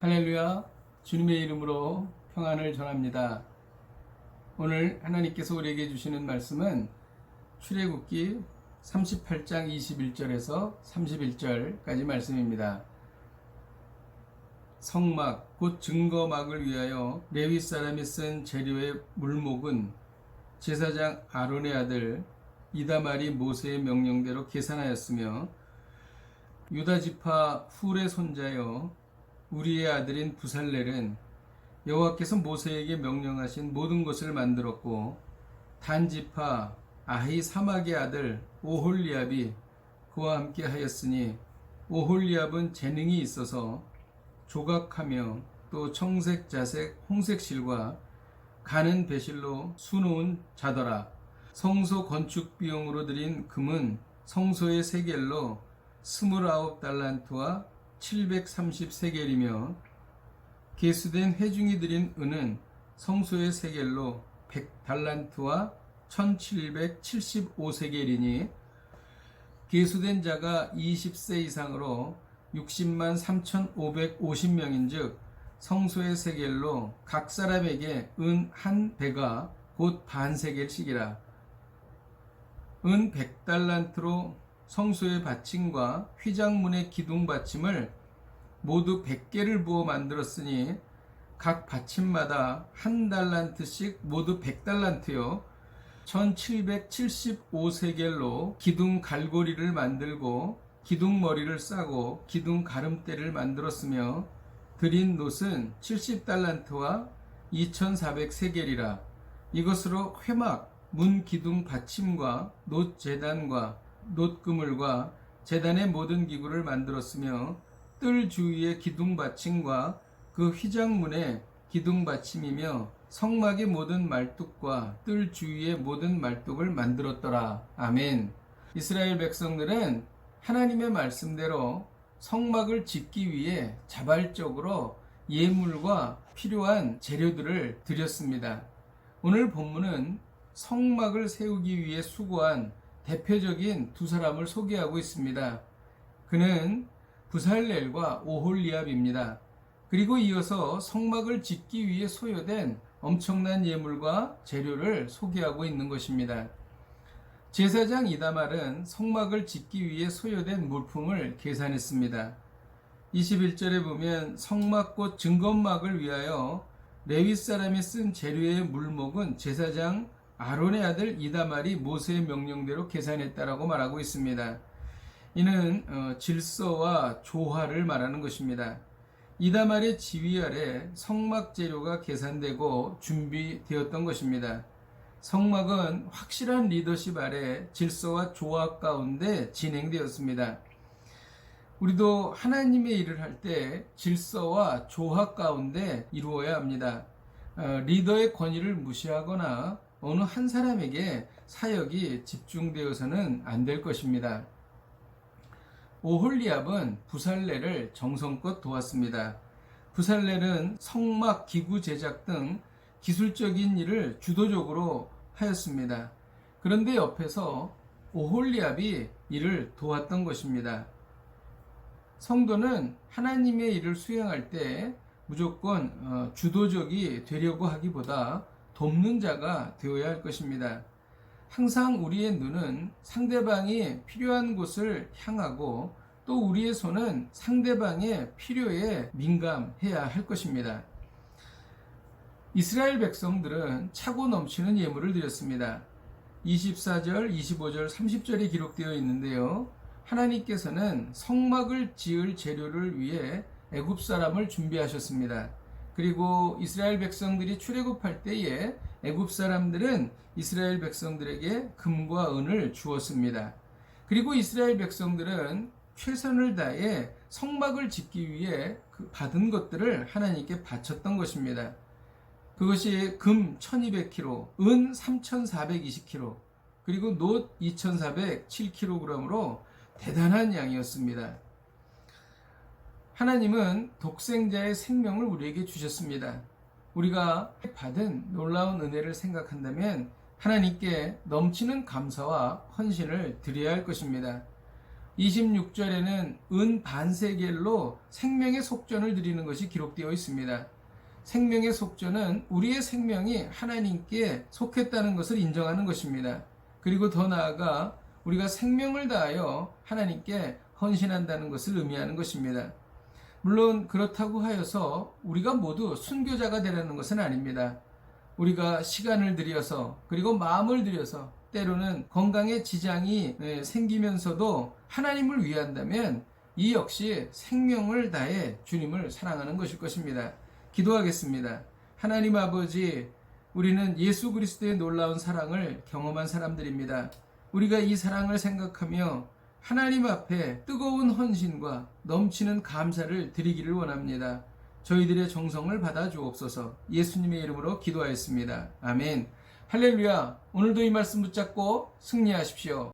할렐루야, 주님의 이름으로 평안을 전합니다. 오늘 하나님께서 우리에게 주시는 말씀은 출애굽기 38장 21절에서 31절까지 말씀입니다. 성막, 곧 증거막을 위하여 레위 사람이 쓴 재료의 물목은 제사장 아론의 아들 이다말이 모세의 명령대로 계산하였으며, 유다 지파 훌의 손자여 우리의 아들인 부살렐은 여호와께서 모세에게 명령하신 모든 것을 만들었고, 단 지파 아히사막의 아들 오홀리압이 그와 함께 하였으니, 오홀리압은 재능이 있어서 조각하며 또 청색, 자색, 홍색 실과 가는 배실로 수놓은 자더라. 성소 건축 비용으로 들인 금은 성소의 세겔로 29달란트와 730세겔이며, 계수된 회중이 들인 은은 성소의 세겔로 100달란트와 1775세겔이니, 계수된 자가 20세 이상으로 60만 3550명인 즉 성소의 세겔로 각 사람에게 은 한 배가 곧 반세겔씩이라. 은 100달란트로 성소의 받침과 휘장문의 기둥 받침을 모두 100개를 부어 만들었으니, 각 받침마다 한 달란트씩 모두 100달란트요 1775세겔로 기둥 갈고리를 만들고 기둥 머리를 싸고 기둥 가름대를 만들었으며, 들인 놋은 70달란트와 2400세겔이라. 이것으로 회막, 문 기둥 받침과 놋 제단과 놋 그물과 제단의 모든 기구를 만들었으며, 뜰 주위의 기둥 받침과 그 휘장문의 기둥 받침이며 성막의 모든 말뚝과 뜰 주위의 모든 말뚝을 만들었더라. 아멘. 이스라엘 백성들은 하나님의 말씀대로 성막을 짓기 위해 자발적으로 예물과 필요한 재료들을 드렸습니다. 오늘 본문은 성막을 세우기 위해 수고한 대표적인 두 사람을 소개하고 있습니다. 그는 부살렐과 오홀리압입니다. 그리고 이어서 성막을 짓기 위해 소요된 엄청난 예물과 재료를 소개하고 있는 것입니다. 제사장 이다말은 성막을 짓기 위해 소요된 물품을 계산했습니다. 21절에 보면 성막 곧 증거막을 위하여 레위 사람이 쓴 재료의 물목은 제사장 아론의 아들 이다말이 모세의 명령대로 계산했다라고 말하고 있습니다. 이는 질서와 조화를 말하는 것입니다. 이다말의 지휘 아래 성막 재료가 계산되고 준비되었던 것입니다. 성막은 확실한 리더십 아래 질서와 조화 가운데 진행되었습니다. 우리도 하나님의 일을 할 때 질서와 조화 가운데 이루어야 합니다. 리더의 권위를 무시하거나 어느 한 사람에게 사역이 집중되어서는 안 될 것입니다. 오홀리압은 부살렐을 정성껏 도왔습니다. 부살렐은 성막 기구 제작 등 기술적인 일을 주도적으로 하였습니다. 그런데 옆에서 오홀리압이 이를 도왔던 것입니다. 성도는 하나님의 일을 수행할 때 무조건 주도적이 되려고 하기보다 돕는 자가 되어야 할 것입니다. 항상 우리의 눈은 상대방이 필요한 곳을 향하고 또 우리의 손은 상대방의 필요에 민감해야 할 것입니다. 이스라엘 백성들은 차고 넘치는 예물을 드렸습니다. 24절, 25절, 30절에 기록되어 있는데요. 하나님께서는 성막을 지을 재료를 위해 애굽 사람을 준비하셨습니다. 그리고 이스라엘 백성들이 출애굽할 때에 애굽 사람들은 이스라엘 백성들에게 금과 은을 주었습니다. 그리고 이스라엘 백성들은 최선을 다해 성막을 짓기 위해 받은 것들을 하나님께 바쳤던 것입니다. 그것이 금 1200kg, 은 3420kg, 그리고 놋 2407kg으로 대단한 양이었습니다. 하나님은 독생자의 생명을 우리에게 주셨습니다. 우리가 받은 놀라운 은혜를 생각한다면 하나님께 넘치는 감사와 헌신을 드려야 할 것입니다. 26절에는 은 반세겔로 생명의 속전을 드리는 것이 기록되어 있습니다. 생명의 속전은 우리의 생명이 하나님께 속했다는 것을 인정하는 것입니다. 그리고 더 나아가 우리가 생명을 다하여 하나님께 헌신한다는 것을 의미하는 것입니다. 물론 그렇다고 하여서 우리가 모두 순교자가 되라는 것은 아닙니다. 우리가 시간을 들여서 그리고 마음을 들여서 때로는 건강에 지장이 생기면서도 하나님을 위한다면 이 역시 생명을 다해 주님을 사랑하는 것일 것입니다. 기도하겠습니다. 하나님 아버지, 우리는 예수 그리스도의 놀라운 사랑을 경험한 사람들입니다. 우리가 이 사랑을 생각하며 하나님 앞에 뜨거운 헌신과 넘치는 감사를 드리기를 원합니다. 저희들의 정성을 받아 주옵소서. 예수님의 이름으로 기도하였습니다. 아멘. 할렐루야. 오늘도 이 말씀 붙잡고 승리하십시오.